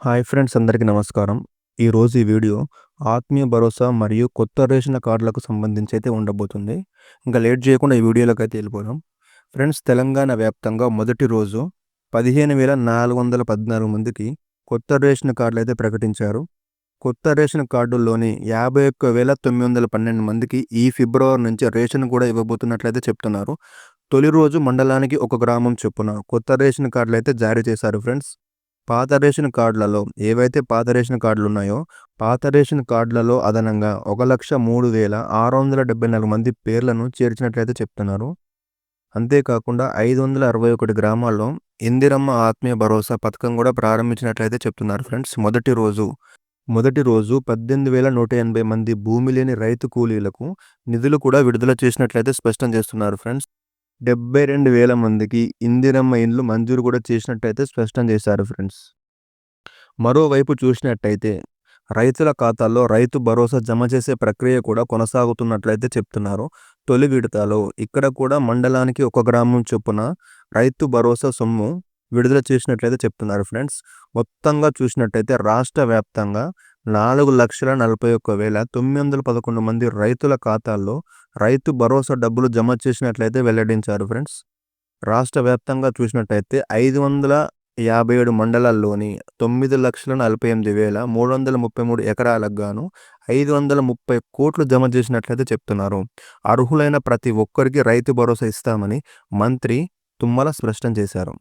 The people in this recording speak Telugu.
హాయ్ ఫ్రెండ్స్, అందరికీ నమస్కారం. ఈరోజు ఈ వీడియో ఆత్మీయ భరోసా మరియు కొత్త రేషన్ కార్డులకు సంబంధించి అయితే ఉండబోతుంది. ఇంకా లేట్ చేయకుండా ఈ వీడియోలోకి అయితే వెళ్ళిపోదాం. ఫ్రెండ్స్, తెలంగాణ వ్యాప్తంగా మొదటి రోజు 15,414 మందికి కొత్త రేషన్ కార్డులు అయితే ప్రకటించారు. కొత్త రేషన్ కార్డుల్లోని 51,912 మందికి ఈ ఫిబ్రవరి నుంచి రేషన్ కూడా ఇవ్వబోతున్నట్లయితే చెప్తున్నారు. తొలి రోజు మండలానికి ఒక గ్రామం చొప్పున కొత్త రేషన్ కార్డులు అయితే జారీ చేశారు ఫ్రెండ్స్. పాత రేషన్ కార్డులలో ఏవైతే పాత రేషన్ కార్డులు ఉన్నాయో, పాత రేషన్ కార్డులలో అదనంగా 1,03,674 మంది పేర్లను చేర్చినట్లయితే చెప్తున్నారు. అంతేకాకుండా 561 గ్రామాల్లో ఇందిరమ్మ ఆత్మీయ భరోసా పథకం కూడా ప్రారంభించినట్లయితే చెప్తున్నారు ఫ్రెండ్స్. మొదటి రోజు 18,180 మంది భూమి లేని రైతు కూలీలకు నిధులు కూడా విడుదల చేసినట్లయితే స్పష్టం చేస్తున్నారు ఫ్రెండ్స్. 72,000 మందికి ఇందిరమ్మ ఇండ్లు మంజూరు కూడా చేసినట్టయితే స్పష్టం చేశారు ఫ్రెండ్స్. మరోవైపు చూసినట్టయితే రైతుల ఖాతాల్లో రైతు భరోసా జమ చేసే ప్రక్రియ కూడా కొనసాగుతున్నట్లయితే చెప్తున్నారు. తొలి విడతలో ఇక్కడ కూడా మండలానికి ఒక గ్రామం చొప్పున రైతు భరోసా సొమ్ము విడుదల చేసినట్లయితే చెప్తున్నారు ఫ్రెండ్స్. మొత్తంగా చూసినట్టయితే రాష్ట్ర వ్యాప్తంగా 4,41,911 మంది రైతుల ఖాతాల్లో రైతు భరోసా డబ్బులు జమ చేసినట్లయితే వెల్లడించారు ఫ్రెండ్స్. రాష్ట్ర వ్యాప్తంగా చూసినట్టయితే 557 మండలాల్లోని 9,48,333 ఎకరాలకు గాను 530 కోట్లు జమ చేసినట్లయితే చెప్తున్నారు. అర్హులైన ప్రతి ఒక్కరికి రైతు భరోసా ఇస్తామని మంత్రి తుమ్మల స్పష్టం చేశారు.